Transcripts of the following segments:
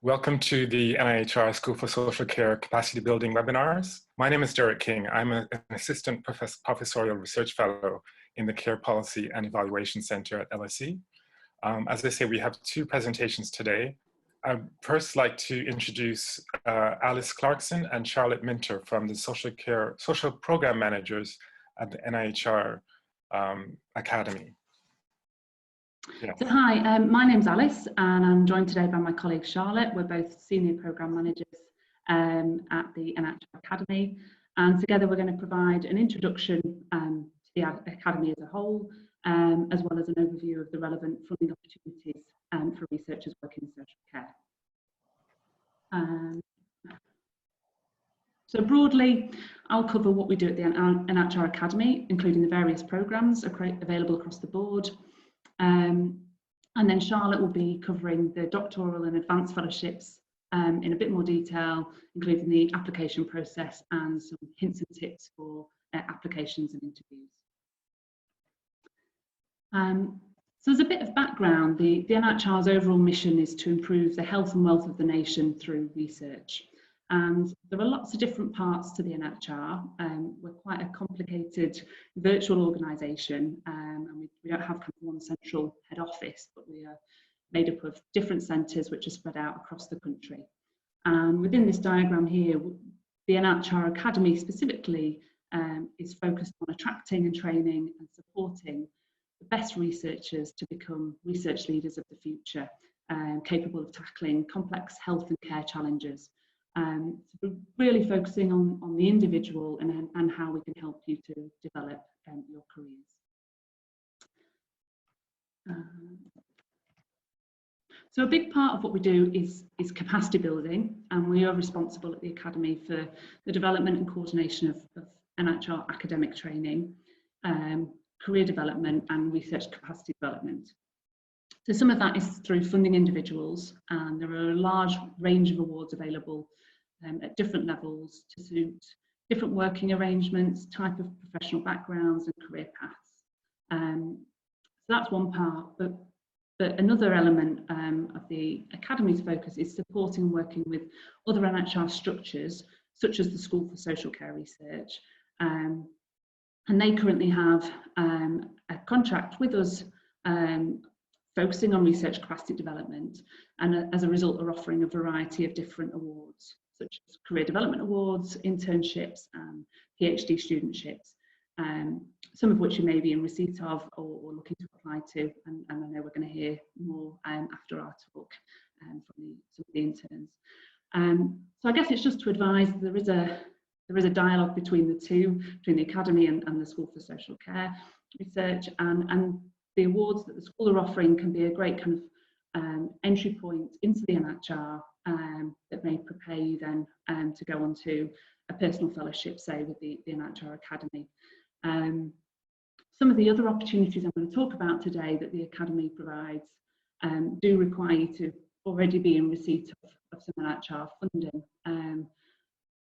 Welcome to the NIHR School for Social Care Capacity Building webinars. My name is Derek King. I'm an Assistant Professorial Research Fellow in the Care Policy and Evaluation Center at LSE. As I say, we have two presentations today. I'd first like to introduce Alice Clarkson and Charlotte Minter from the Social Program Managers at the NIHR Academy. Yeah. So hi, my name's Alice and I'm joined today by my colleague Charlotte. We're both Senior Programme Managers at the NIHR Academy, and together we're going to provide an introduction to the Academy as a whole, as well as an overview of the relevant funding opportunities for researchers working in social care. So broadly, I'll cover what we do at the NIHR Academy, including the various programmes available across the board. And then Charlotte will be covering the doctoral and advanced fellowships in a bit more detail, including the application process and some hints and tips for applications and interviews. So as a bit of background, the NIHR's overall mission is to improve the health and wealth of the nation through research. And there are lots of different parts to the NIHR. We're quite a complicated virtual organisation, and we don't have kind of one central head office, but we are made up of different centres which are spread out across the country. And within this diagram here, the NIHR Academy specifically is focused on attracting and training and supporting the best researchers to become research leaders of the future, capable of tackling complex health and care challenges. So we're really focusing on the individual and how we can help you to develop your careers. So a big part of what we do is capacity building, and we are responsible at the Academy for the development and coordination of NIHR academic training, career development and research capacity development. So some of that is through funding individuals, and there are a large range of awards available at different levels to suit different working arrangements, type of professional backgrounds and career paths. So that's one part, but another element of the Academy's focus is supporting and working with other NIHR structures, such as the School for Social Care Research. And they currently have a contract with us focusing on research capacity development, and as a result are offering a variety of different awards, such as career development awards, internships and PhD studentships, some of which you may be in receipt of or looking to apply to, and I know we're going to hear more after our talk from some of the interns. So I guess it's just to advise there is a dialogue between the two, between the Academy and the School for Social Care Research, and the awards that the school are offering can be a great kind of entry point into the NIHR that may prepare you then to go on to a personal fellowship, say, with the NIHR Academy. Some of the other opportunities I'm going to talk about today that the Academy provides do require you to already be in receipt of some NIHR funding.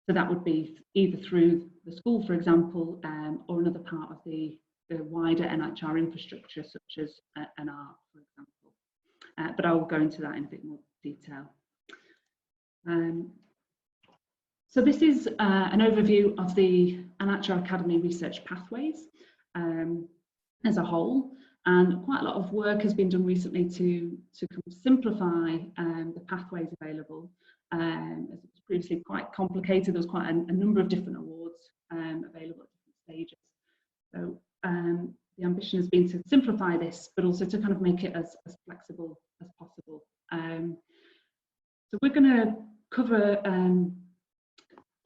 So that would be either through the school, for example, or another part of the wider NIHR infrastructure, such as an ARC, for example. But I will go into that in a bit more detail. So this is an overview of the NIHR Academy research pathways as a whole, and quite a lot of work has been done recently to kind of simplify the pathways available. As it was previously quite complicated, there was quite a number of different awards available at different stages. So the ambition has been to simplify this, but also to kind of make it as flexible as possible. So we're going to cover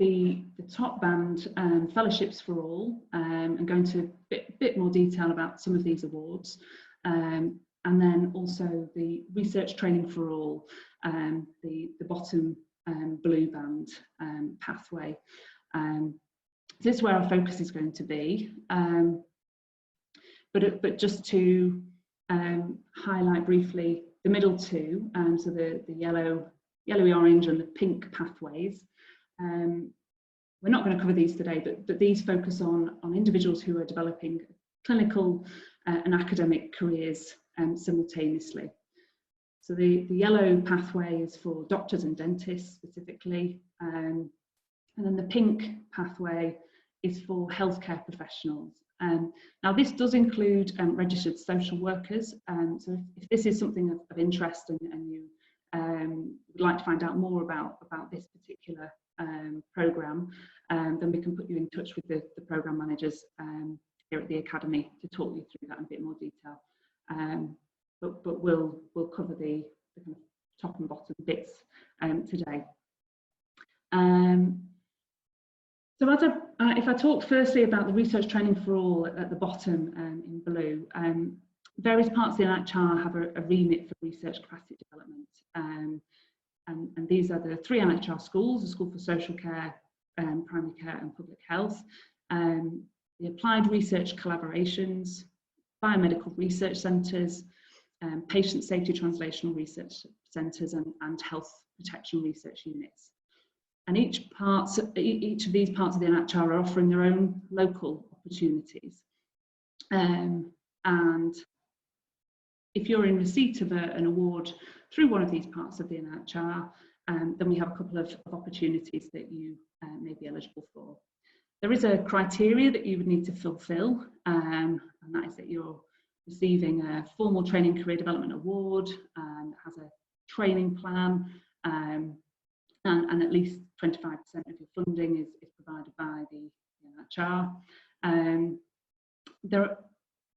the top band fellowships for all, and go into a bit more detail about some of these awards, and then also the research training for all, the bottom blue band pathway. This is where our focus is going to be, but just to highlight briefly the middle two, so the yellowy orange and the pink pathways. We're not going to cover these today, but these focus on individuals who are developing clinical and academic careers simultaneously. So the yellow pathway is for doctors and dentists specifically, and then the pink pathway is for healthcare professionals. Now this does include registered social workers, so if this is something of interest and you would like to find out more about this particular programme, then we can put you in touch with the programme managers here at the Academy to talk you through that in a bit more detail. But we'll cover the kind of top and bottom bits today. So if I talk firstly about the research training for all at the bottom in blue, various parts of the NIHR have a remit for research capacity development. And these are the 3 NIHR schools: the School for Social Care, Primary Care and Public Health, the Applied Research Collaborations, Biomedical Research Centres, Patient Safety Translational Research Centres and Health Protection Research Units. And each of these parts of the NIHR are offering their own local opportunities. And if you're in receipt of an award through one of these parts of the NIHR, then we have a couple of opportunities that you may be eligible for. There is a criteria that you would need to fulfil, and that is that you're receiving a formal training career development award that has a training plan, and at least 25% of your funding is provided by the NIHR.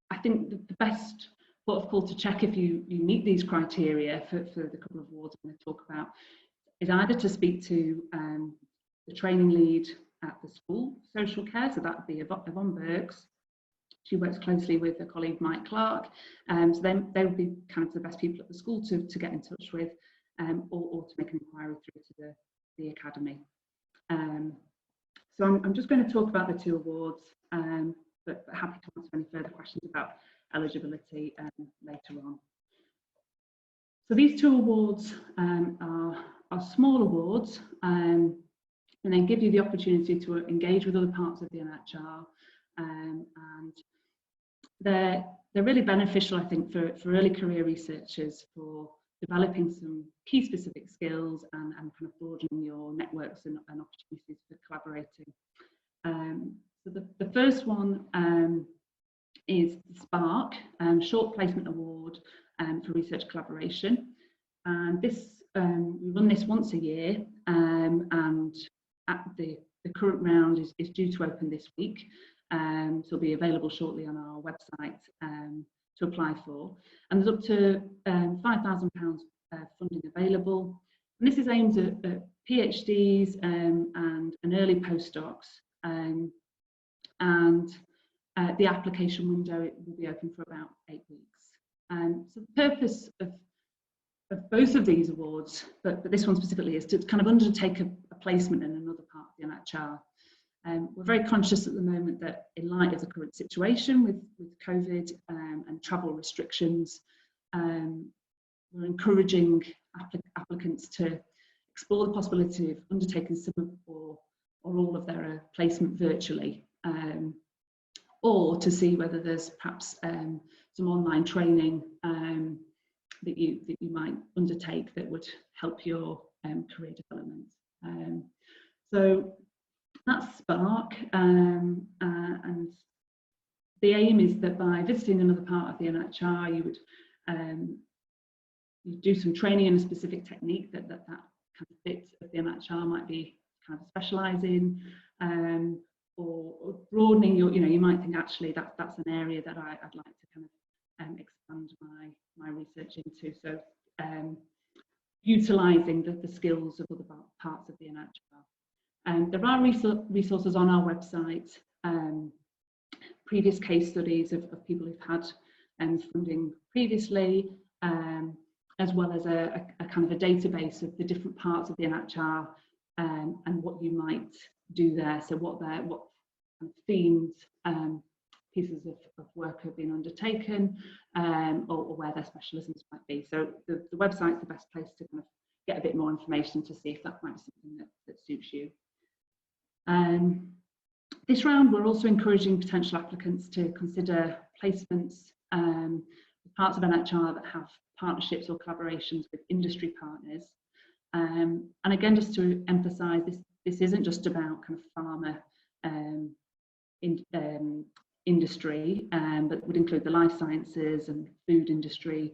I think the best port of call to check if you meet these criteria for the couple of awards I'm going to talk about is either to speak to the training lead at the school social care, so that would be Yvonne Burks. She works closely with a colleague, Mike Clark, so then they would be kind of the best people at the school to get in touch with, or to make an inquiry through to the Academy. So I'm just going to talk about the 2 awards, but happy to answer any further questions about eligibility later on. So these 2 awards are small awards, and they give you the opportunity to engage with other parts of the NIHR, and they're really beneficial, I think, for early career researchers for developing some key specific skills and kind of broadening your networks and opportunities for collaborating. So the first one is the Spark Short Placement Award for Research Collaboration. And this we run this once a year, and at the current round is due to open this week. So it'll be available shortly on our website to apply for. And there's up to £5,000 funding available. And this is aimed at PhDs and early postdocs. And the application window will be open for about 8 weeks. So the purpose of both of these awards, but this one specifically, is to kind of undertake a placement in another part of the NIHR. We're very conscious at the moment that in light of the current situation with COVID and travel restrictions, we're encouraging applicants to explore the possibility of undertaking some of or all of their placement virtually, or to see whether there's perhaps some online training that you might undertake that would help your career development. So that's Spark, and the aim is that by visiting another part of the NIHR, you would you do some training in a specific technique that kind of fits of the NIHR might be kind of specialise in, or broadening your, you might think actually that's an area that I'd like to kind of expand my research into. So utilising the skills of other parts of the NIHR. There are resources on our website, previous case studies of people who've had funding previously, as well as a kind of a database of the different parts of the NIHR and what you might do there. So what kind of themed pieces of work have been undertaken, or where their specialisms might be. So the website's the best place to kind of get a bit more information to see if that might be something that suits you. This round, we're also encouraging potential applicants to consider placements with parts of NHR that have partnerships or collaborations with industry partners. And again, just to emphasise, this isn't just about kind of pharma industry, but would include the life sciences and food industry,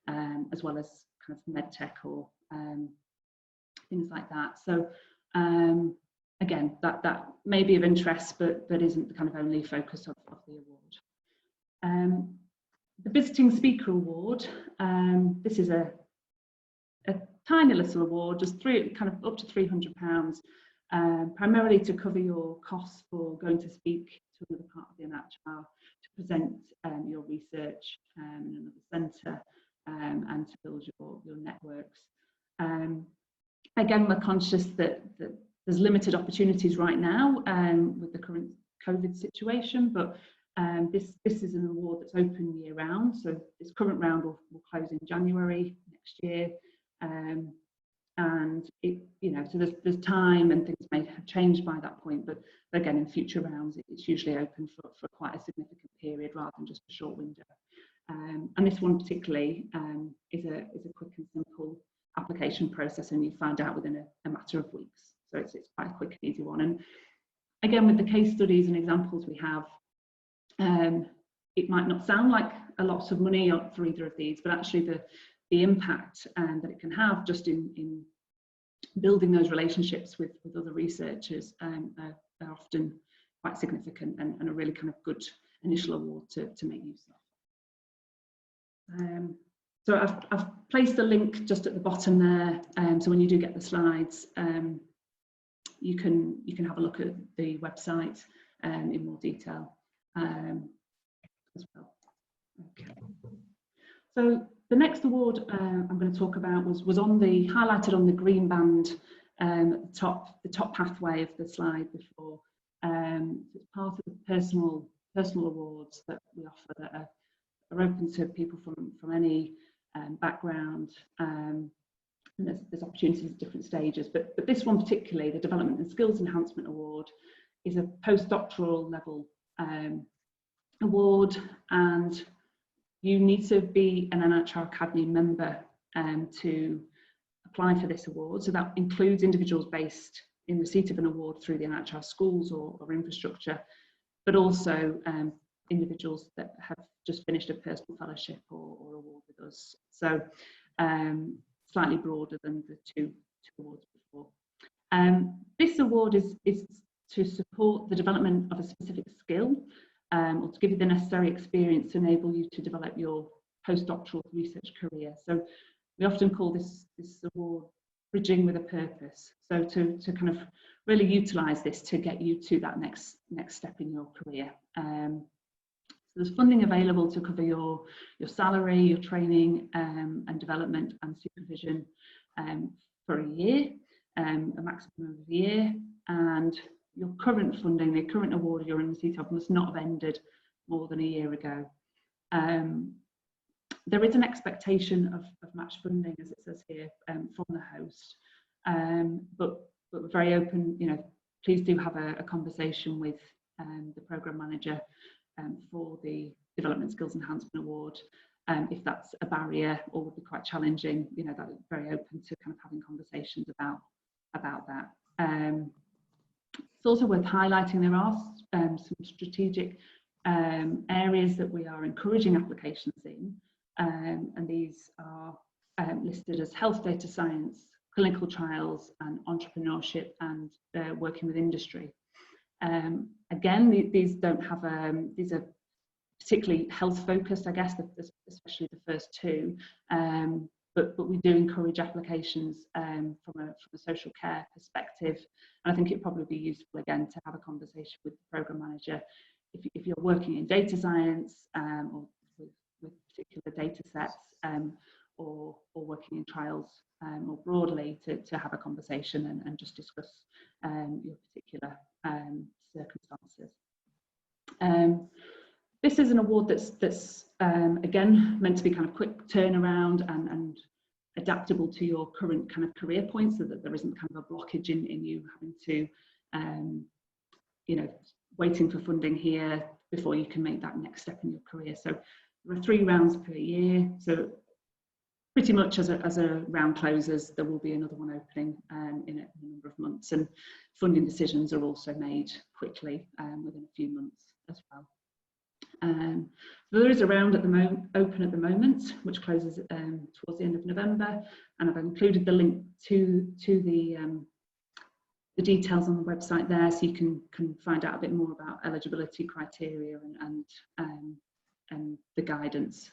as well as kind of medtech or things like that. So again, that may be of interest, but isn't the kind of only focus of the award. The Visiting Speaker Award, this is a tiny little award, just up to £300, primarily to cover your costs for going to speak to another part of the NIHR, to present your research in another centre, and to build your networks. Again, we're conscious that there's limited opportunities right now with the current COVID situation, but this is an award that's open year round. So this current round will close in January next year, and so there's time and things may have changed by that point. But again, in future rounds, it's usually open for quite a significant period rather than just a short window. And this one particularly is a quick and simple application process, and you find out within a matter of weeks. So it's quite a quick and easy one. And again, with the case studies and examples we have, it might not sound like a lot of money for either of these, but actually the impact that it can have just in building those relationships with other researchers are often quite significant, and a really kind of good initial award to make use of. So I've placed a link just at the bottom there, so when you do get the slides, you can have a look at the website in more detail as well. Okay. So the next award I'm going to talk about was highlighted on the green band at the top pathway of the slide before. It's part of the personal awards that we offer that are open to people from any background, and there's opportunities at different stages, but this one particularly, the Development and Skills Enhancement Award, is a postdoctoral level award, and you need to be an NIHR Academy member to apply for this award. So that includes individuals based in receipt of an award through the NIHR schools or infrastructure, but also individuals that have just finished a personal fellowship or award with us. So slightly broader than the two awards before. This award is to support the development of a specific skill, or to give you the necessary experience to enable you to develop your postdoctoral research career. So we often call this award Bridging with a Purpose. So to kind of really utilise this to get you to that next step in your career. So there's funding available to cover your salary, your training and development and supervision for a year, a maximum of a year, and your current funding, the current award you're in receipt of, must not have ended more than a year ago. There is an expectation of match funding, as it says here, from the host, but we're very open. Please do have a conversation with the programme manager for the Development Skills Enhancement Award. If that's a barrier or would be quite challenging, that is very open to kind of having conversations about that. It's also worth highlighting there are some strategic areas that we are encouraging applications in, and these are listed as health data science, clinical trials, and entrepreneurship, and working with industry. Again, these don't have these are particularly health focused, I guess, especially the first two. But we do encourage applications from a social care perspective, and I think it'd probably be useful again to have a conversation with the programme manager if you're working in data science or with particular data sets, or working in trials more broadly, to have a conversation and just discuss your particular circumstances. This is an award that's again meant to be kind of quick turnaround and adaptable to your current kind of career points, so that there isn't kind of a blockage in you having to waiting for funding here before you can make that next step in your career. So There are 3 rounds per year, so pretty much as a round closes, there will be another one opening in a number of months, and funding decisions are also made quickly within a few months as well. There is a round open at the moment, which closes towards the end of November, and I've included the link to the details on the website there, so you can find out a bit more about eligibility criteria and the guidance.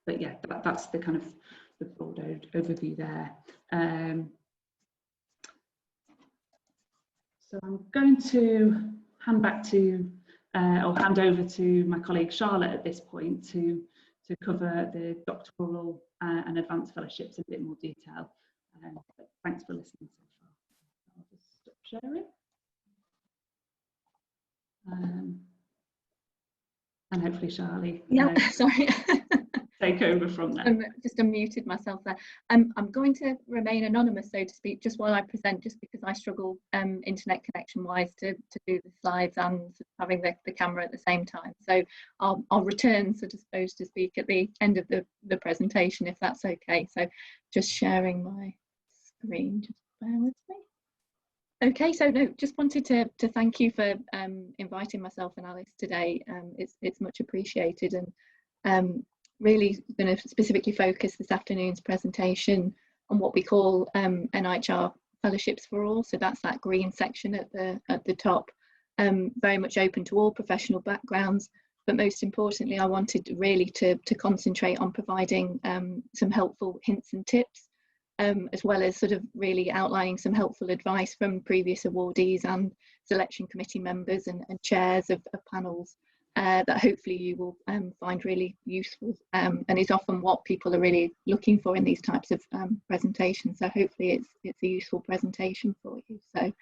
But yeah, that's the kind of the broad overview there. So I'm going to hand back to, or hand over to my colleague Charlotte at this point to cover the doctoral and advanced fellowships in a bit more detail. But thanks for listening so far. I'll just stop sharing. And hopefully Charlie. Yeah, sorry. Take over from there. Just unmuted myself there. I'm going to remain anonymous, so to speak, just while I present, just because I struggle internet connection wise to do the slides and having the camera at the same time. So I'll return, so to suppose to speak, at the end of the presentation, if that's okay. So just sharing my screen, just bear with me. Okay, so no, just wanted to thank you for inviting myself and Alice today. It's much appreciated, and really going to specifically focus this afternoon's presentation on what we call NIHR Fellowships for All. So that's that green section at the top, very much open to all professional backgrounds. But most importantly, I wanted really to concentrate on providing some helpful hints and tips, as well as sort of really outlining some helpful advice from previous awardees and selection committee members and chairs of panels. That hopefully you will find really useful, and is often what people are really looking for in these types of presentations. So hopefully it's a useful presentation for you. So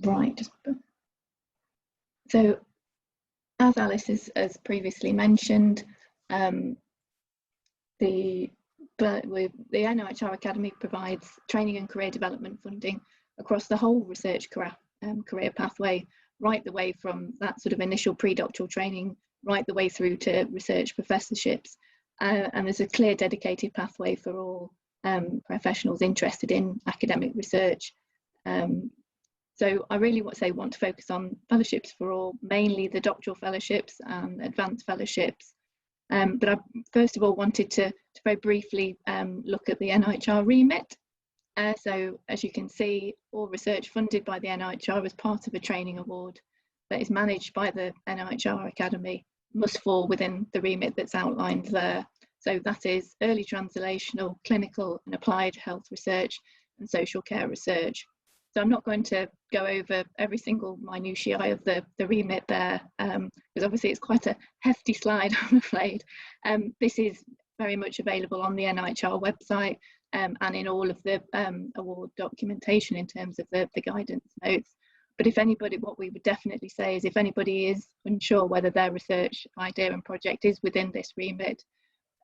right, so as Alice has previously mentioned, the NIHR Academy provides training and career development funding across the whole research career pathway, right the way from that sort of initial pre-doctoral training right the way through to research professorships, and there's a clear dedicated pathway for all professionals interested in academic research. So I really want to focus on fellowships for all, mainly the doctoral fellowships and advanced fellowships, but I first of all wanted to very briefly look at the NIHR remit. So as you can see, all research funded by the NIHR as part of a training award that is managed by the NIHR Academy must fall within the remit that's outlined there. So that is early translational, clinical and applied health research and social care research. So I'm not going to go over every single minutiae of the remit there, because obviously it's quite a hefty slide, I'm afraid. This is very much available on the NIHR website, and in all of the award documentation in terms of the guidance notes. But if anybody, what we would definitely say is if anybody is unsure whether their research idea and project is within this remit,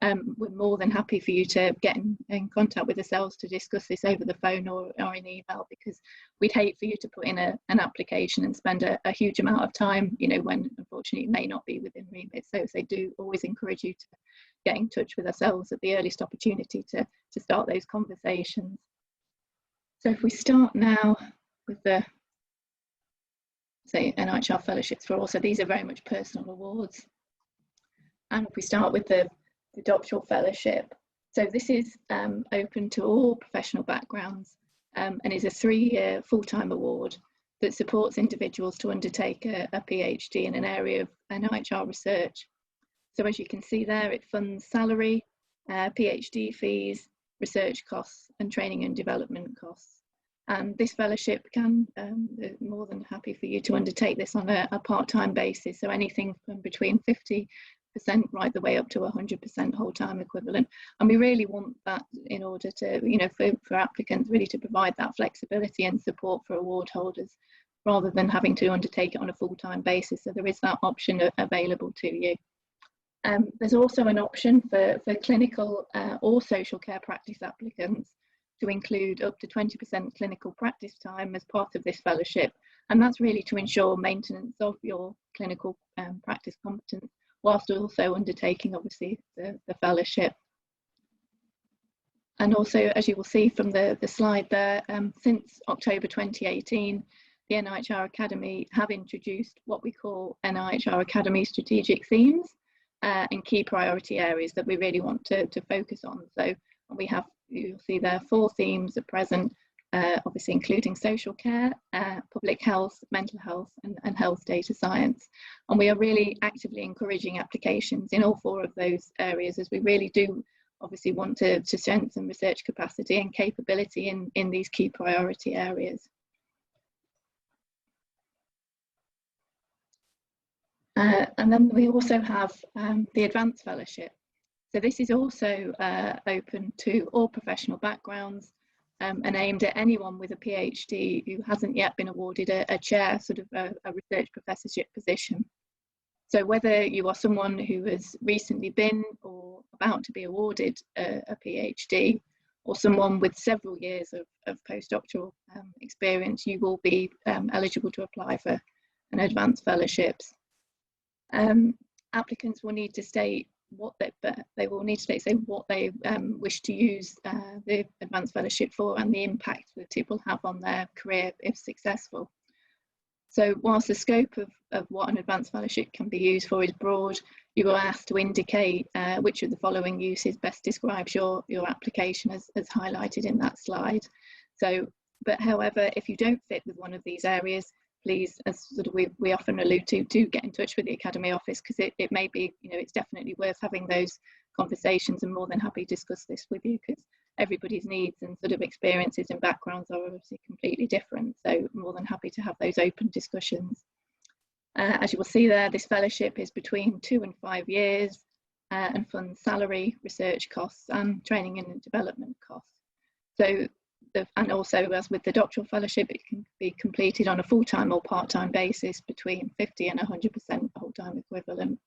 we're more than happy for you to get in contact with ourselves to discuss this over the phone or in email, because we'd hate for you to put in an application and spend a huge amount of time, you know, when unfortunately it may not be within remit. So they do always encourage you to get in touch with ourselves at the earliest opportunity to start those conversations. So if we start now with the, say, NIHR Fellowships for All, so these are very much personal awards. And if we start with the doctoral fellowship, so this is open to all professional backgrounds, and is a 3-year full-time award that supports individuals to undertake a PhD in an area of NIHR research. So as you can see there, it funds salary, PhD fees, research costs and training and development costs. And this fellowship can, they're more than happy for you to undertake this on a part-time basis. So anything from between 50% right the way up to 100% whole-time equivalent. And we really want that in order to, you know, for applicants really to provide that flexibility and support for award holders, rather than having to undertake it on a full-time basis. So there is that option available to you. There's also an option for clinical or social care practice applicants to include up to 20% clinical practice time as part of this fellowship. And that's really to ensure maintenance of your clinical practice competence, whilst also undertaking, obviously, the fellowship. And also, as you will see from the slide there, since October 2018, the NIHR Academy have introduced what we call NIHR Academy strategic themes and key priority areas that we really want to focus on. So we have, you'll see there, 4 themes at present, obviously including social care, public health, mental health, and health data science. And we are really actively encouraging applications in all 4 of those areas, as we really do obviously want to strengthen research capacity and capability in these key priority areas. And then we also have the Advanced Fellowship. So this is also open to all professional backgrounds and aimed at anyone with a PhD who hasn't yet been awarded a chair, sort of a research professorship position. So whether you are someone who has recently been or about to be awarded a PhD, or someone with several years of postdoctoral experience, you will be eligible to apply for an advanced fellowships. Applicants will need to state what they will need to say what they wish to use the advanced fellowship for, and the impact that it will have on their career if successful. So whilst the scope of what an advanced fellowship can be used for is broad, you are asked to indicate which of the following uses best describes your application, as highlighted in that slide. So, but however, if you don't fit with one of these areas, please, as sort of we often allude to, do get in touch with the Academy office, because it may be, you know, it's definitely worth having those conversations, and more than happy to discuss this with you, because everybody's needs and sort of experiences and backgrounds are obviously completely different. So more than happy to have those open discussions. As you will see there, this fellowship is between 2 and 5 years and funds salary, research costs, and training and development costs. So, and also, as with the doctoral fellowship, it can be completed on a full-time or part-time basis between 50 and 100% full-time equivalent.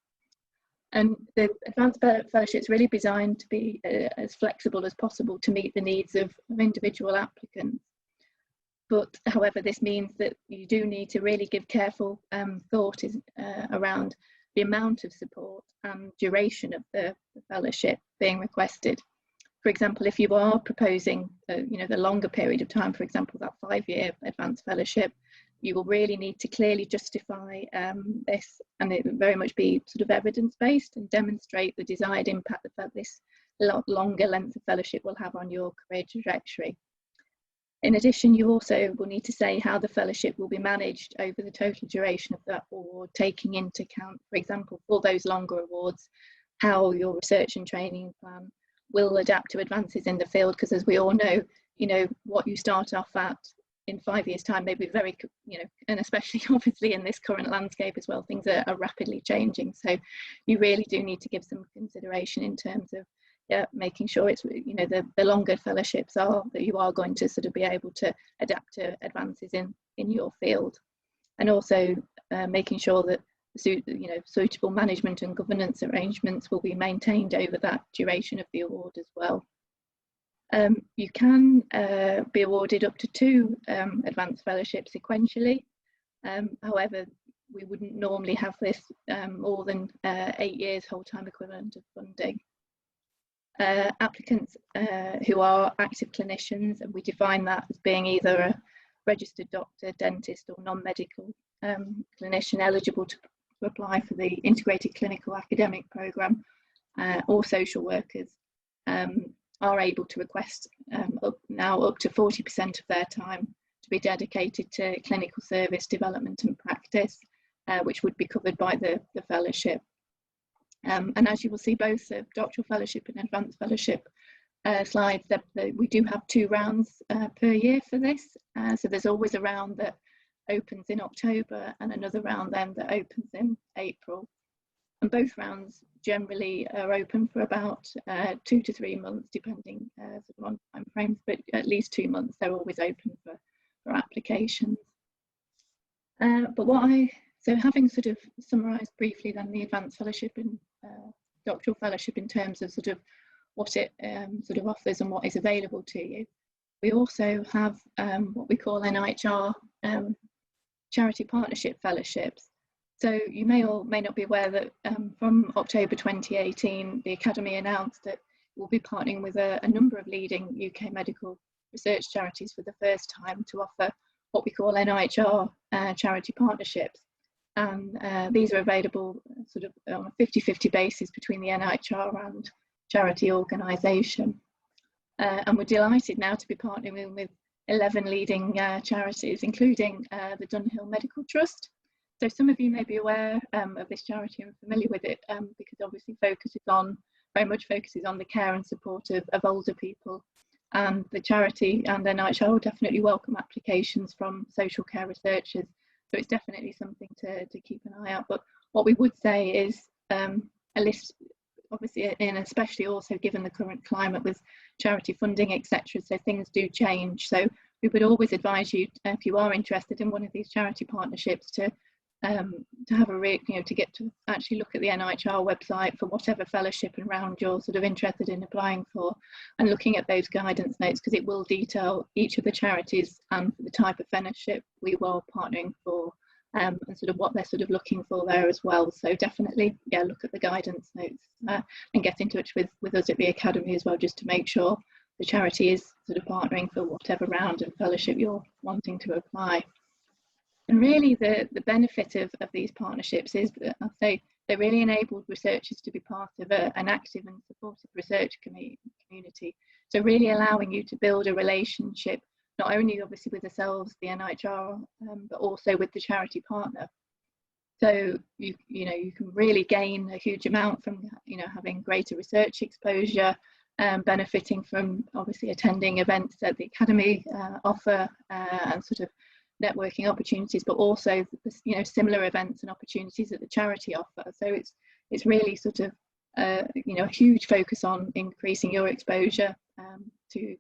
And the advanced fellowship is really designed to be as flexible as possible to meet the needs of individual applicants. But however, this means that you do need to really give careful thought around the amount of support and duration of the fellowship being requested. For example, if you are proposing you know, the longer period of time, for example, that 5-year advanced fellowship, you will really need to clearly justify this, and it will very much be sort of evidence-based and demonstrate the desired impact that this longer length of fellowship will have on your career trajectory. In addition, you also will need to say how the fellowship will be managed over the total duration of that award, taking into account, for example, for those longer awards, how your research and training plan will adapt to advances in the field, because as we all know, you know, what you start off at in 5 years' time may be very, you know, and especially obviously in this current landscape as well, things are rapidly changing. So you really do need to give some consideration in terms of making sure it's, you know, the longer fellowships are that you are going to sort of be able to adapt to advances in your field, and also making sure that suitable management and governance arrangements will be maintained over that duration of the award as well. You can be awarded up to 2 advanced fellowships sequentially. However, we wouldn't normally have this more than 8 years whole-time equivalent of funding. Applicants who are active clinicians, and we define that as being either a registered doctor, dentist, or non-medical clinician eligible to apply for the Integrated Clinical Academic Programme, or social workers, are able to request now up to 40% of their time to be dedicated to clinical service development and practice, which would be covered by the fellowship. And as you will see, both the doctoral fellowship and advanced fellowship slides, we do have 2 rounds per year for this. So there's always a round that opens in October and another round then that opens in April. And both rounds generally are open for about 2 to 3 months, depending on time frames, but at least 2 months they're always open for applications. So having sort of summarised briefly then the advanced fellowship and doctoral fellowship in terms of sort of what it sort of offers and what is available to you, we also have what we call NIHR charity partnership fellowships. So you may or may not be aware that from October 2018, the Academy announced that we'll be partnering with a number of leading UK medical research charities for the first time to offer what we call NIHR charity partnerships. And these are available sort of on a 50-50 basis between the NIHR and charity organisation. And we're delighted now to be partnering with 11 leading charities, including the Dunhill Medical Trust. So some of you may be aware of this charity and familiar with it because obviously very much focuses on the care and support of older people. And the charity and NIHR will definitely welcome applications from social care researchers. So it's definitely something to keep an eye out. But what we would say is a list, obviously, and especially also given the current climate with charity funding, etc. So things do change. So we would always advise you, if you are interested in one of these charity partnerships, to have to get to actually look at the NIHR website for whatever fellowship and round you're sort of interested in applying for, and looking at those guidance notes, because it will detail each of the charities and the type of fellowship we were partnering for, and sort of what they're sort of looking for there as well. So definitely, yeah, look at the guidance notes and get in touch with us at the Academy as well, just to make sure the charity is sort of partnering for whatever round and fellowship you're wanting to apply. And really the benefit of these partnerships is that, I'll say, they really enabled researchers to be part of an active and supportive research community. So really allowing you to build a relationship, not only obviously with yourselves, the NIHR, but also with the charity partner. So you can really gain a huge amount from having greater research exposure, benefiting from obviously attending events that the Academy offer, and sort of networking opportunities, but also similar events and opportunities that the charity offer. So it's really sort of a huge focus on increasing your exposure to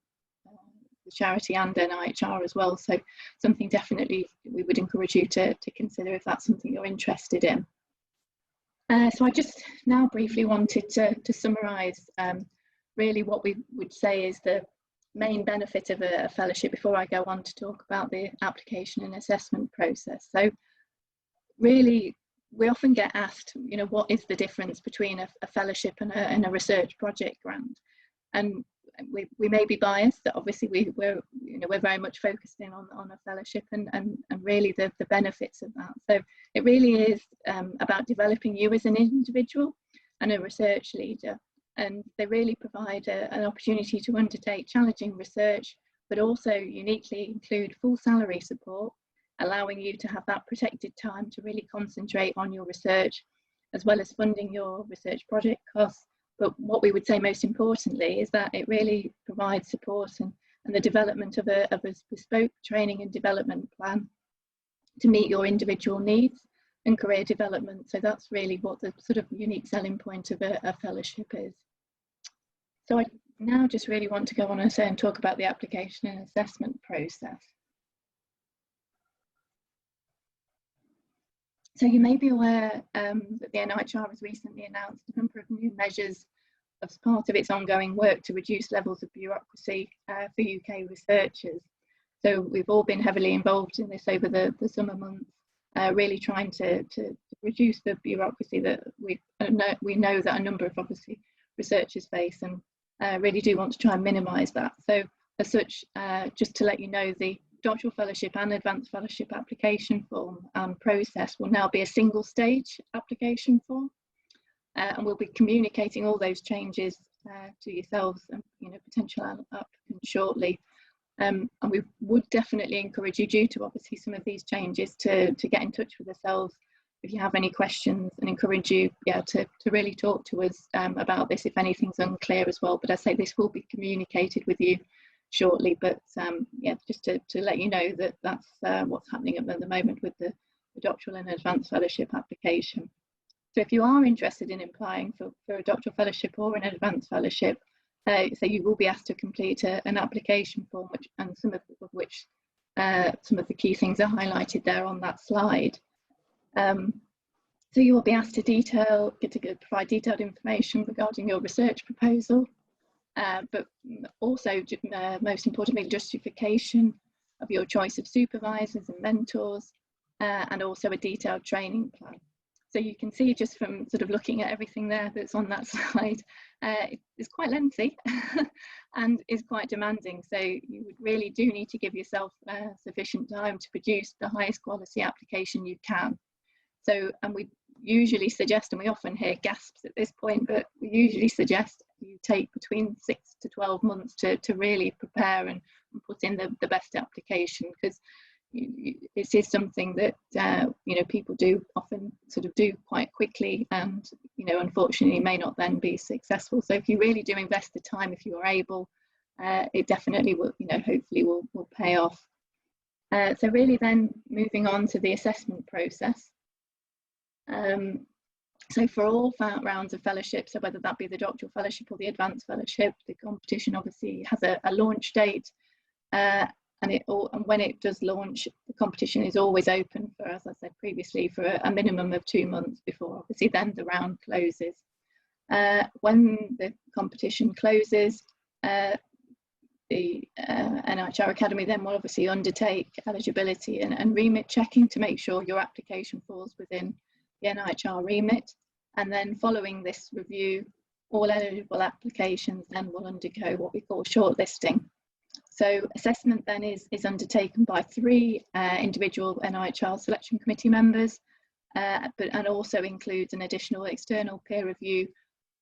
the charity and NIHR as well. So something definitely we would encourage you to consider if that's something you're interested in. So I just now briefly wanted to summarise really what we would say is the main benefit of a fellowship before I go on to talk about the application and assessment process. So really, we often get asked, what is the difference between a fellowship and a research project grant? And we may be biased that obviously we're very much focused in on a fellowship and really the benefits of that. So it really is about developing you as an individual and a research leader. And they really provide an opportunity to undertake challenging research, but also uniquely include full salary support, allowing you to have that protected time to really concentrate on your research, as well as funding your research project costs. But what we would say most importantly is that it really provides support and the development of a bespoke training and development plan to meet your individual needs and career development. So that's really what the sort of unique selling point of a fellowship is. So I now just really want to go on and talk about the application and assessment process. So you may be aware that the NIHR has recently announced a number of new measures as part of its ongoing work to reduce levels of bureaucracy for UK researchers. So we've all been heavily involved in this over the summer months, really trying to reduce the bureaucracy that we know that a number of obviously researchers face, and really do want to try and minimise that. So as such, just to let you know, the doctoral fellowship and advanced fellowship application form and process will now be a single stage application form, and we'll be communicating all those changes to yourselves and potential applicants shortly. And we would definitely encourage you, due to obviously some of these changes, to get in touch with ourselves if you have any questions, and encourage you to really talk to us about this if anything's unclear as well. But I say this will be communicated with you shortly, but just to let you know that that's what's happening at the moment with the doctoral and advanced fellowship application. So if you are interested in applying for a doctoral fellowship or an advanced fellowship, so you will be asked to complete an application form, and some of the key things are highlighted there on that slide. So you will be asked to provide detailed information regarding your research proposal, but also most importantly, justification of your choice of supervisors and mentors, and also a detailed training plan. So you can see just from sort of looking at everything there that's on that slide, it's quite lengthy and is quite demanding. So you really do need to give yourself sufficient time to produce the highest quality application you can. So, and we usually suggest, and we often hear gasps at this point, but we usually suggest you take between 6 to 12 months to really prepare and put in the best application, because this is something that you know, people do often sort of do quite quickly, and you know, unfortunately may not then be successful. So if you really do invest the time, if you are able, it definitely will, you know, hopefully will pay off. So really then moving on to the assessment process. So for all rounds of fellowship, so whether that be the doctoral fellowship or the advanced fellowship, the competition obviously has a launch date. And when it does launch, the competition is always open for, as I said previously, for a minimum of 2 months before obviously then the round closes. When the competition closes, the NIHR Academy then will obviously undertake eligibility and remit checking to make sure your application falls within the NIHR remit. And then following this review, all eligible applications then will undergo what we call shortlisting. So assessment then is undertaken by 3 individual NIHR selection committee members, and also includes an additional external peer review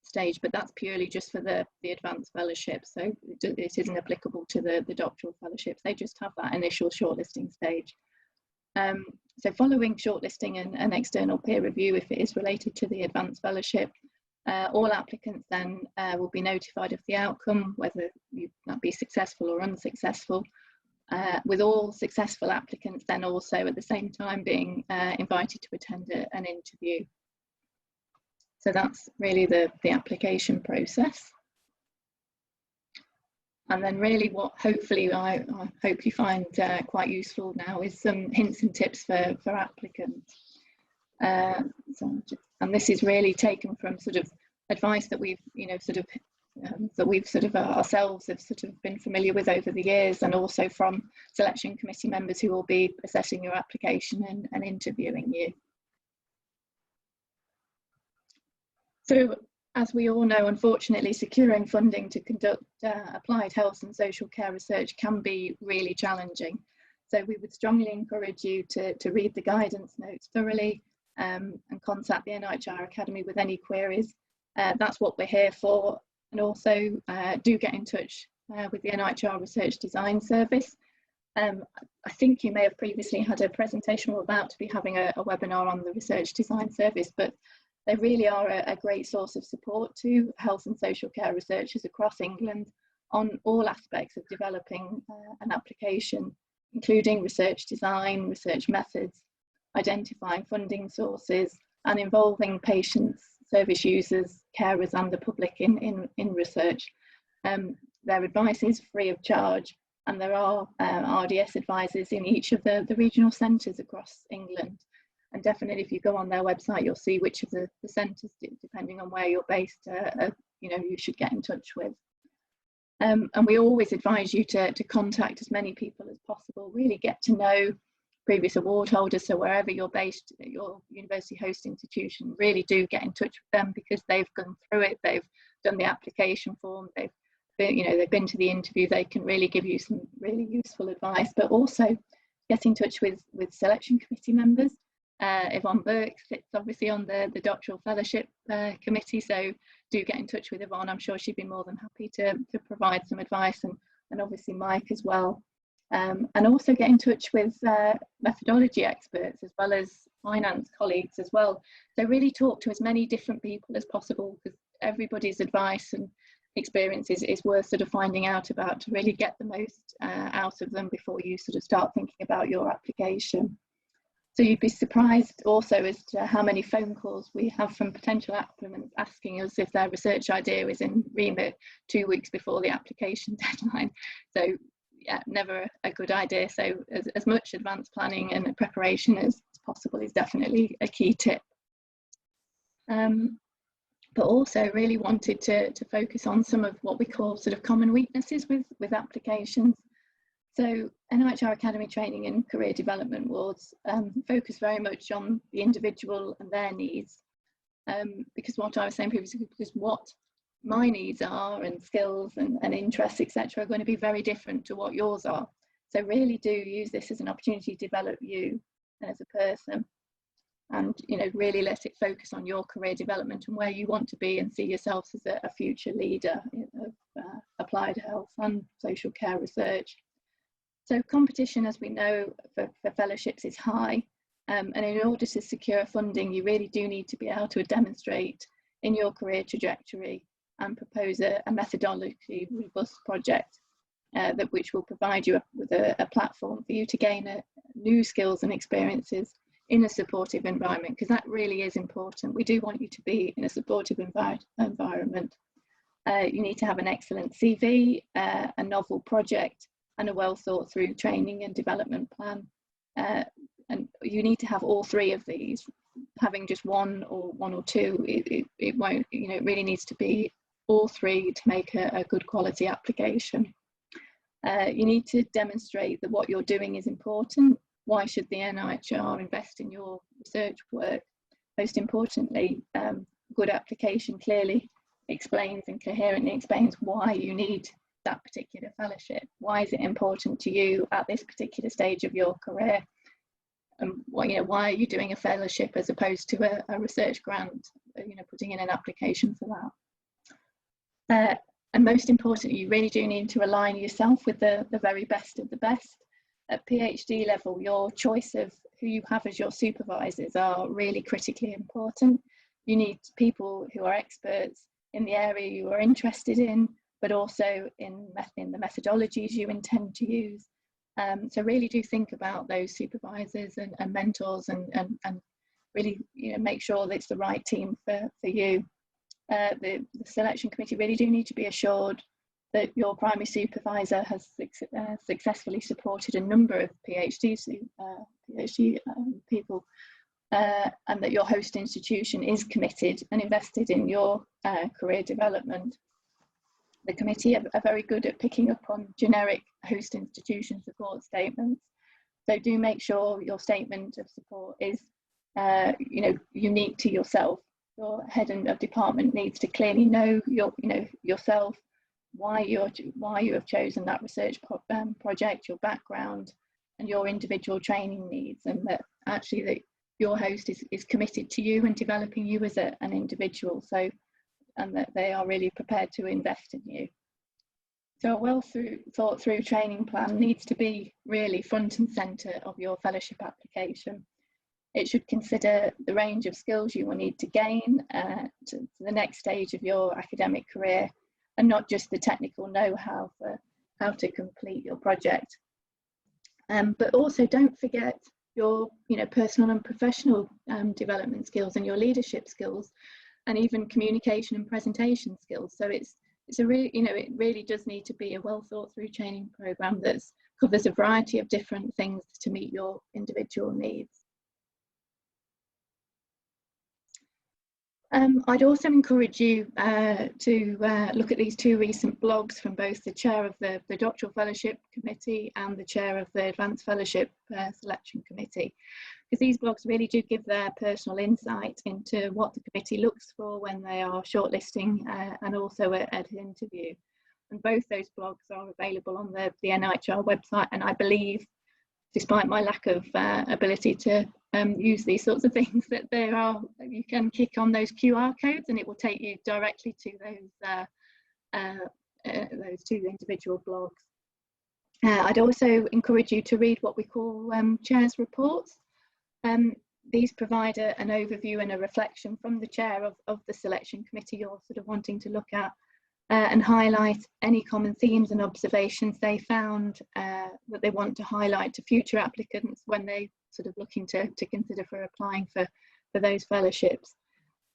stage, but that's purely just for the advanced fellowship. So it isn't applicable to the doctoral fellowships. They just have that initial shortlisting stage. So following shortlisting and external peer review, if it is related to the advanced fellowship, all applicants then will be notified of the outcome, whether that be successful or unsuccessful, with all successful applicants then also at the same time being invited to attend an interview. So that's really the application process. And then really what hopefully I hope you find quite useful now is some hints and tips for applicants. And this is really taken from sort of advice that we've, you know, sort of ourselves have sort of been familiar with over the years, and also from selection committee members who will be assessing your application and interviewing you. So as we all know, unfortunately, securing funding to conduct applied health and social care research can be really challenging. So we would strongly encourage you to read the guidance notes thoroughly, and contact the NIHR Academy with any queries. That's what we're here for. And also do get in touch with the NIHR Research Design Service. I think you may have previously had a presentation. We're about to be having a webinar on the Research Design Service, but they really are a great source of support to health and social care researchers across England on all aspects of developing an application, including research design, research methods, identifying funding sources, and involving patients, service users, carers and the public in research. Their advice is free of charge, and there are RDS advisors in each of the regional centres across England. And definitely if you go on their website, you'll see which of the centres, depending on where you're based, you know, you should get in touch with. And we always advise you to contact as many people as possible, really get to know previous award holders. So wherever you're based, your university host institution, really do get in touch with them, because they've gone through it, they've done the application form, they've been to the interview, they can really give you some really useful advice. But also get in touch with selection committee members. Yvonne Burke sits obviously on the doctoral fellowship committee, so do get in touch with Yvonne. I'm sure she'd be more than happy to provide some advice, and obviously Mike as well. And also get in touch with methodology experts as well as finance colleagues as well. So really talk to as many different people as possible, because everybody's advice and experience is worth sort of finding out about, to really get the most out of them before you sort of start thinking about your application. So you'd be surprised also as to how many phone calls we have from potential applicants asking us if their research idea is in remit 2 weeks before the application deadline. So yeah, never a good idea. So as much advanced planning and preparation as possible is definitely a key tip. But also really wanted to focus on some of what we call sort of common weaknesses with applications. So NIHR Academy Training and Career Development Awards focus very much on the individual and their needs, because what I was saying previously, because what my needs are and skills and interests, etc., are going to be very different to what yours are. So really do use this as an opportunity to develop you as a person, and really let it focus on your career development and where you want to be, and see yourselves as a future leader of applied health and social care research. So competition, as we know, for fellowships is high, and in order to secure funding, you really do need to be able to demonstrate in your career trajectory and propose a methodology robust project which will provide you with a platform for you to gain new skills and experiences in a supportive environment, because that really is important. We do want you to be in a supportive environment. You need to have an excellent CV, a novel project, and a well thought through training and development plan. And you need to have all three of these. Having just one or two, it won't, it really needs to be all three to make a good quality application. You need to demonstrate that what you're doing is important. Why should the NIHR invest in your research work? Most importantly, good application clearly explains and coherently explains why you need that particular fellowship. Why is it important to you at this particular stage of your career? And why are you doing a fellowship as opposed to a research grant? Putting in an application for that. And most importantly, you really do need to align yourself with the very best of the best. At PhD level, your choice of who you have as your supervisors are really critically important. You need people who are experts in the area you are interested in, but also in the methodologies you intend to use. So really do think about those supervisors and mentors, and really make sure that it's the right team for you. The selection committee really do need to be assured that your primary supervisor has successfully supported a number of PhD people, and that your host institution is committed and invested in your career development. The committee are very good at picking up on generic host institution support statements, so do make sure your statement of support is unique to yourself. Your head of department needs to clearly know yourself, why you have chosen that research project, your background, and your individual training needs, and that actually that your host is committed to you and developing you as an individual. So, and that they are really prepared to invest in you. So a well thought through training plan needs to be really front and centre of your fellowship application. It should consider the range of skills you will need to gain to the next stage of your academic career, and not just the technical know-how for how to complete your project. But also don't forget your personal and professional development skills, and your leadership skills, and even communication and presentation skills. So it's a really, it really does need to be a well thought through training program that covers a variety of different things to meet your individual needs. I'd also encourage you to look at these two recent blogs from both the chair of the Doctoral Fellowship Committee and the chair of the Advanced Fellowship Selection Committee, because these blogs really do give their personal insight into what the committee looks for when they are shortlisting and also at interview. And both those blogs are available on the NIHR website, and I believe, despite my lack of ability to use these sorts of things, that you can click on those QR codes and it will take you directly to those two individual blogs. I'd also encourage you to read what we call chairs reports. These provide an overview and a reflection from the chair of the selection committee you're sort of wanting to look at, and highlight any common themes and observations they found that they want to highlight to future applicants when they sort of looking to consider for applying for those fellowships.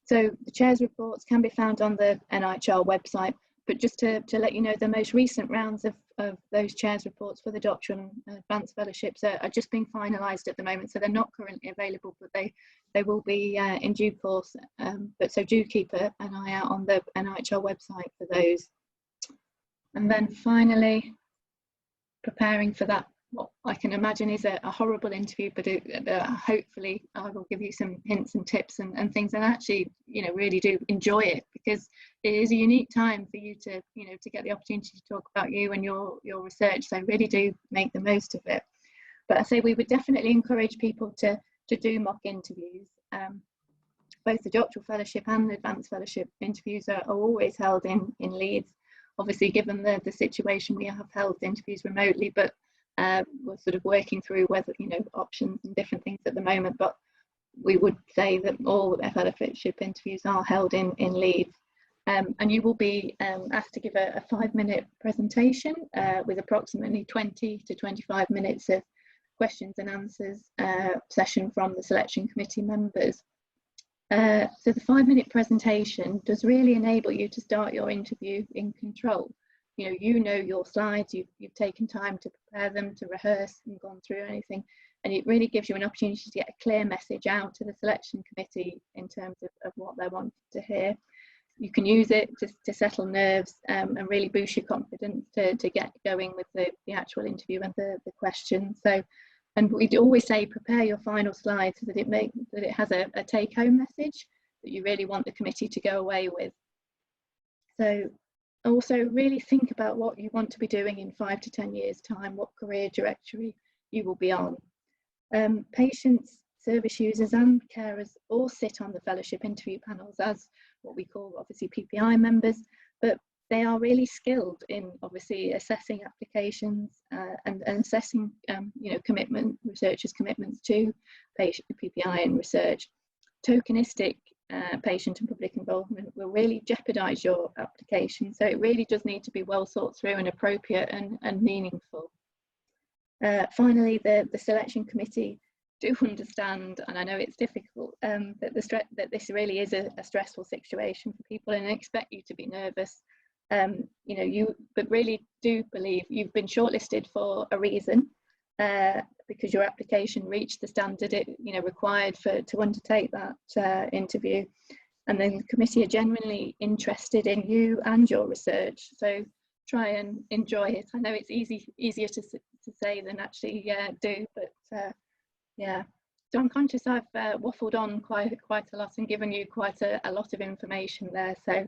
So the chair's reports can be found on the NIHR website, but just to let you know, the most recent rounds of those chair's reports for the doctoral and advanced fellowships are just being finalised at the moment, so they're not currently available, but they will be in due course. But so do keep an eye out on the NIHR website for those. And then finally, preparing for that, what I can imagine is a horrible interview, but hopefully I will give you some hints and tips and things, and actually, you know, really do enjoy it, because it is a unique time for you to, you know, to get the opportunity to talk about you and your research. So really do make the most of it. But I say we would definitely encourage people to do mock interviews. Both the doctoral fellowship and the advanced fellowship interviews are always held in Leeds. Obviously, given the situation, we have held interviews remotely, but we're sort of working through whether, you know, options and different things at the moment. But we would say that all the fellowship interviews are held in Leeds. And you will be asked to give a 5-minute presentation with approximately 20 to 25 minutes of questions and answers session from the selection committee members. So the 5-minute presentation does really enable you to start your interview in control. You know your slides, you've taken time to prepare them, to rehearse and gone through anything, and it really gives you an opportunity to get a clear message out to the selection committee in terms of what they want to hear. You can use it to settle nerves and really boost your confidence to get going with the actual interview and the questions. So, and we'd always say prepare your final slide so that it has a take-home message that you really want the committee to go away with. So also really think about what you want to be doing in 5 to 10 years time, what career trajectory you will be on. Patients, service users and carers all sit on the fellowship interview panels as what we call obviously PPI members, but they are really skilled in obviously assessing applications and assessing researchers' commitments to patient PPI and research. Tokenistic patient and public involvement will really jeopardise your application, so it really does need to be well thought through and appropriate and meaningful. Finally, the selection committee do understand, and I know it's difficult, that this really is a stressful situation for people, and expect you to be nervous. But really do believe you've been shortlisted for a reason, because your application reached the standard required to undertake that interview, and then the committee are genuinely interested in you and your research. So try and enjoy it. I know it's easier to say than actually do, but yeah. So I'm conscious I've waffled on quite a lot and given you quite a lot of information there. So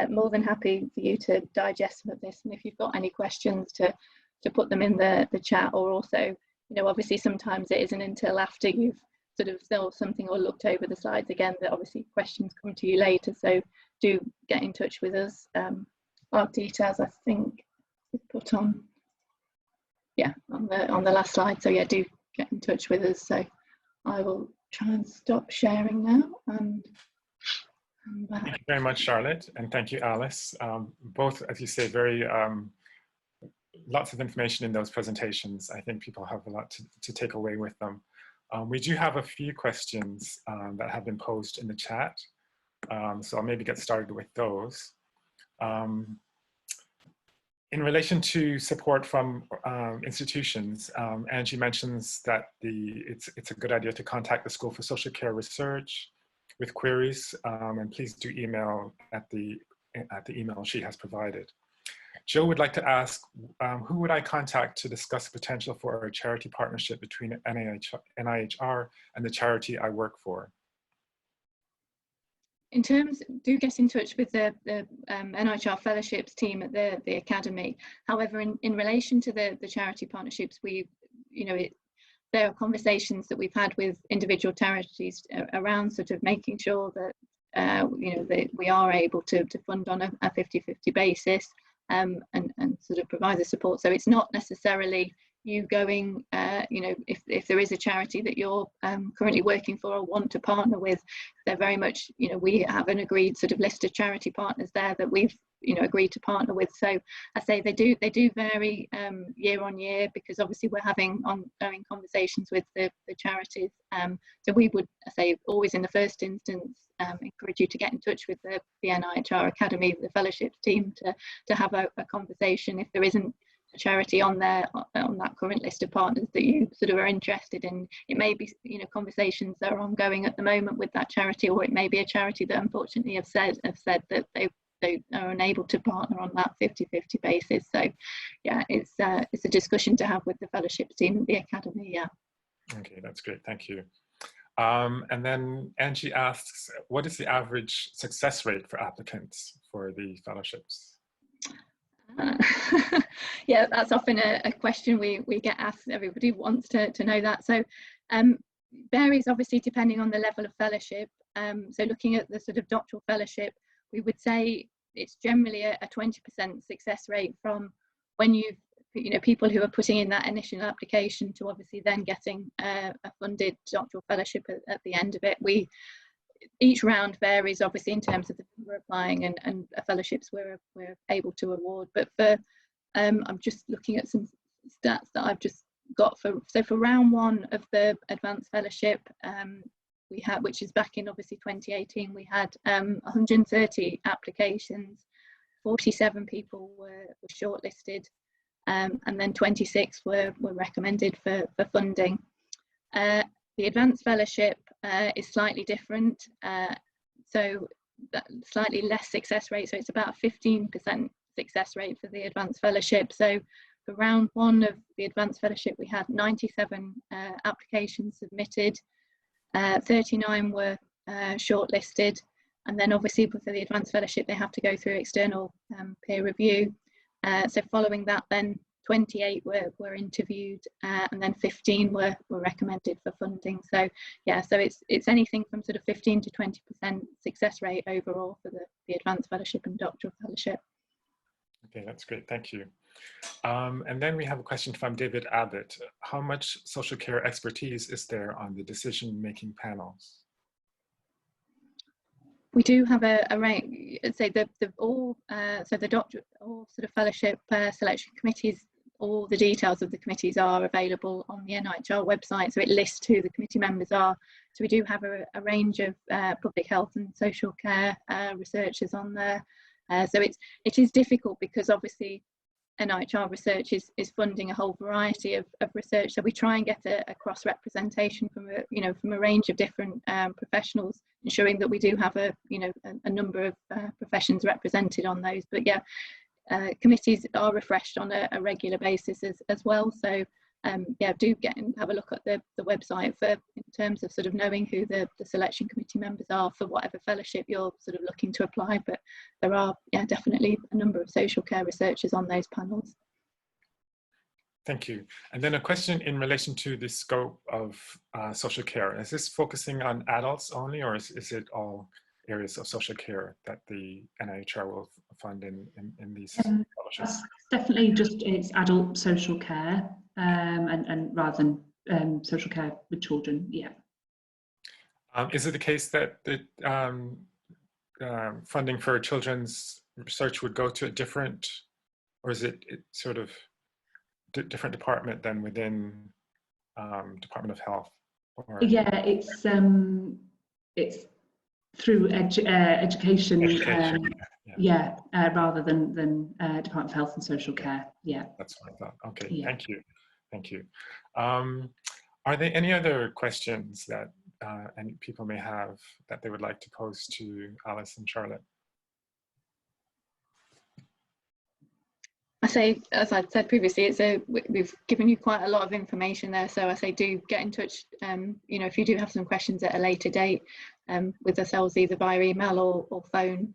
more than happy for you to digest some of this, and if you've got any questions to put them in the chat, or also, obviously sometimes it isn't until after you've sort of thought something or looked over the slides again that obviously questions come to you later. So do get in touch with us. Our details, I think, is put on, on the last slide. So yeah, do get in touch with us. So I will try and stop sharing now and come back. Thank you very much, Charlotte, and thank you, Alice. Both, as you say, very lots of information in those presentations. I think people have a lot to take away with them. We do have a few questions that have been posed in the chat, so I'll maybe get started with those. In relation to support from institutions, Angie mentions that it's a good idea to contact the School for Social Care Research with queries, and please do email at the email she has provided. Jill would like to ask, who would I contact to discuss the potential for a charity partnership between NIHR and the charity I work for? Do get in touch with the NIHR fellowships team at the Academy. However, in relation to the charity partnerships, there are conversations that we've had with individual charities around sort of making sure that that we are able to fund on a 50-50 basis, and sort of provide the support. So it's not necessarily you going, if there is a charity that you're currently working for or want to partner with, they're very much, we have an agreed sort of list of charity partners there that we've, agreed to partner with. So I say they do vary year on year, because obviously we're having ongoing conversations with the charities. So we would, I say, always in the first instance, encourage you to get in touch with the NIHR Academy, the fellowships team, to have a conversation if there isn't a charity on that current list of partners that you sort of are interested in. It may be conversations that are ongoing at the moment with that charity, or it may be a charity that unfortunately have said that are unable to partner on that 50-50 basis. So yeah, it's a discussion to have with the fellowships team at the Academy. Yeah. Okay, that's great, thank you. And then Angie asks, what is the average success rate for applicants for the fellowships? Yeah, that's often a question we get asked. Everybody wants to know that. So varies obviously depending on the level of fellowship. So looking at the sort of doctoral fellowship, we would say it's generally a 20% success rate from when people who are putting in that initial application to obviously then getting a funded doctoral fellowship at the end of it. Each round varies obviously in terms of the people we're applying and fellowships we're able to award. But for I'm just looking at some stats that I've just got for round one of the advanced fellowship, we had, which is back in obviously 2018, we had 130 applications, 47 people were shortlisted, and then 26 were recommended for funding. The advanced fellowship is slightly different, so that slightly less success rate, so it's about 15% success rate for the advanced fellowship. So for round one of the advanced fellowship, we had 97 applications submitted, 39 were shortlisted, and then obviously for the advanced fellowship they have to go through external peer review. So following that, then 28 were interviewed, and then 15 were recommended for funding. So yeah, so it's anything from sort of 15 to 20% success rate overall for the advanced fellowship and doctoral fellowship. Okay, that's great, thank you. And then we have a question from David Abbott. How much social care expertise is there on the decision-making panels? We do have a range. Say all sort of fellowship selection committees. All the details of the committees are available on the NIHR website, so it lists who the committee members are. So we do have a range of public health and social care researchers on there. So it is difficult because obviously NIHR research is funding a whole variety of research. So we try and get a cross representation from a range of different professionals, ensuring that we do have a number of professions represented on those. But yeah, committees are refreshed on a regular basis as well. So yeah, do get and have a look at the website in terms of sort of knowing who the selection committee members are for whatever fellowship you're sort of looking to apply. But there are, yeah, definitely a number of social care researchers on those panels. Thank you. And then a question in relation to the scope of social care. Is this focusing on adults only, or is it all areas of social care that the NIHR will fund in these fellowships? Definitely it's adult social care, and rather than social care with children, yeah. Is it the case that the funding for children's research would go to a different, or is it sort of different department than within Department of Health? Or? Yeah, it's through education, yeah, rather than Department of Health and Social Care. Yeah, that's what I thought. Okay, yeah. Thank you. Are there any other questions that any people may have that they would like to pose to Alice and Charlotte? I say, as I said previously, we've given you quite a lot of information there. So I say, do get in touch. If you do have some questions at a later date with ourselves, either via email or phone.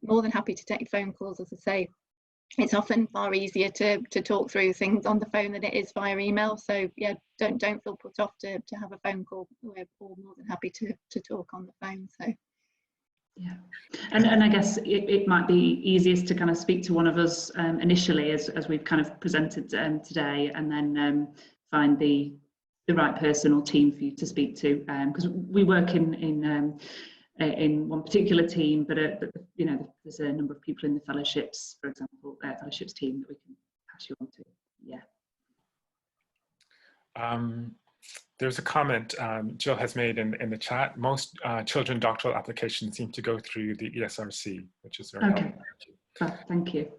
More than happy to take phone calls. As I say, it's often far easier to talk through things on the phone than it is via email. So yeah, don't feel put off to have a phone call. We're all more than happy to talk on the phone. So. Yeah, and I guess it might be easiest to kind of speak to one of us initially as we've kind of presented today, and then find the right person or team for you to speak to, because we work in one particular team, but there's a number of people in the fellowships, for example, fellowships team that we can pass you on to. Yeah. There's a comment Jill has made in the chat. Most children doctoral applications seem to go through the ESRC, which is very helpful. Thank you.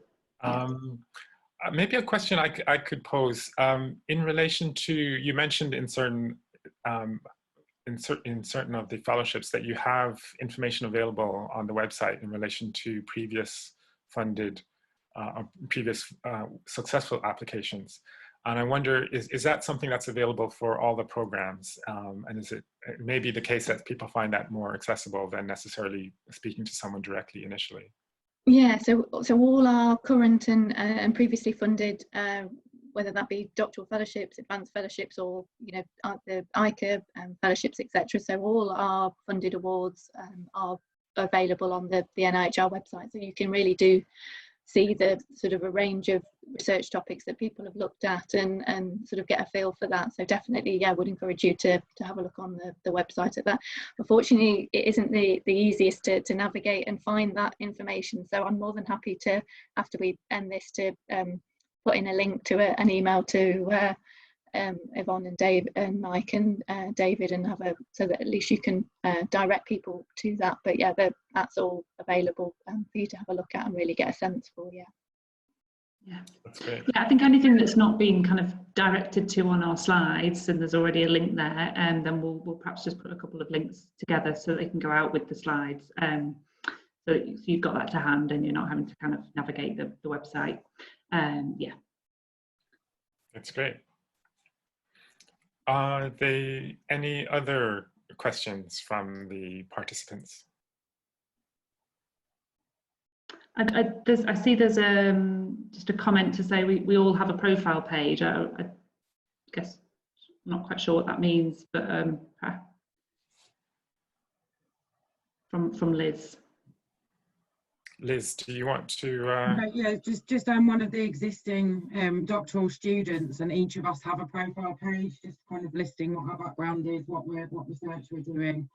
Maybe a question I could pose in relation to, you mentioned in certain in certain of the fellowships that you have information available on the website in relation to previous funded or previous successful applications. And I wonder, is that something that's available for all the programs? And is it maybe the case that people find that more accessible than necessarily speaking to someone directly initially? Yeah, so all our current and previously funded, whether that be doctoral fellowships, advanced fellowships, or the NIHR fellowships, etc. So all our funded awards are available on the NIHR website. So you can really see the sort of a range of research topics that people have looked at and sort of get a feel for that. So definitely, yeah, I would encourage you to have a look on the website at that. Unfortunately, it isn't the easiest to navigate and find that information. So I'm more than happy to, after we end this, to put in a link to an email to Yvonne and Dave and Mike and David, and so that at least you can direct people to that. But yeah, that's all available for you to have a look at and really get a sense for. Yeah, that's great. Yeah, I think anything that's not been kind of directed to on our slides, and there's already a link there, and then we'll perhaps just put a couple of links together so they can go out with the slides. So you've got that to hand and you're not having to kind of navigate the website. Yeah. That's great. Are there any other questions from the participants? I see there's just a comment to say we all have a profile page. I guess I'm not quite sure what that means, but from Liz. Liz, do you want to? Yeah, just I'm one of the existing doctoral students, and each of us have a profile page, just kind of listing what our background is, what research we're doing,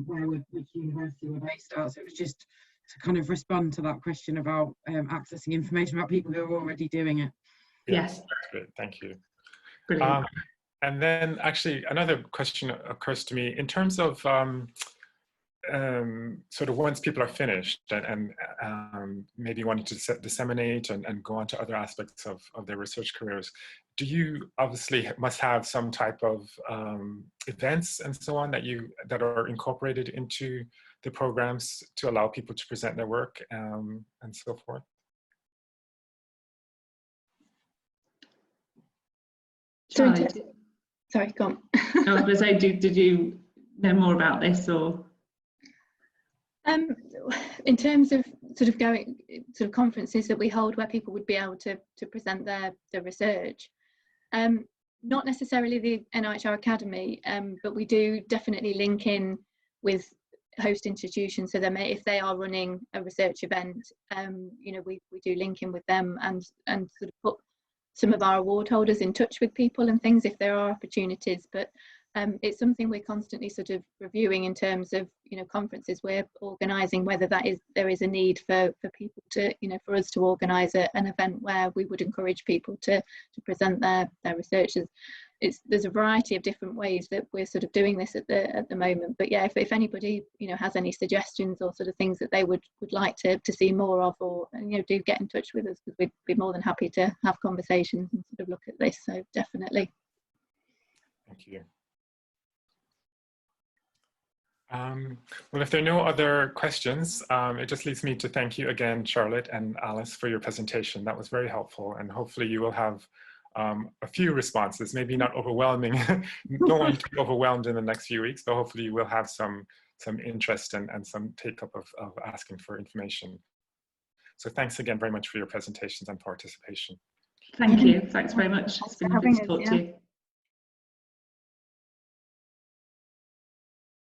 which university we're based at. So it was just to kind of respond to that question about accessing information about people who are already doing it. Yes, that's great. Thank you. Brilliant. And then actually another question occurs to me in terms of sort of once people are finished and maybe wanting to disseminate and go on to other aspects of their research careers, do you obviously must have some type of events and so on that are incorporated into the programs to allow people to present their work and so forth? Sorry, go on. I was going to say, did you know more about this, or? In terms of sort of conferences that we hold where people would be able to present their research, not necessarily the NIHR Academy, but we do definitely link in with host institutions. So if they are running a research event, we do link in with them and sort of put some of our award holders in touch with people and things if there are opportunities. But it's something we're constantly sort of reviewing in terms of conferences we're organising, whether there is a need for people to for us to organise an event where we would encourage people to present their researches. There's a variety of different ways that we're sort of doing this at the moment. But yeah, if anybody has any suggestions or sort of things that they would like to see more of, or do get in touch with us, because we'd be more than happy to have conversations and sort of look at this. So definitely. Thank you. Well, if there are no other questions, it just leaves me to thank you again, Charlotte and Alice, for your presentation. That was very helpful, and hopefully you will have a few responses, maybe not overwhelming. Don't want you to be overwhelmed in the next few weeks, but hopefully you will have some interest and some take up of asking for information. So thanks again very much for your presentations and participation. Thank you. Thanks very much. It's been lovely to talk to you.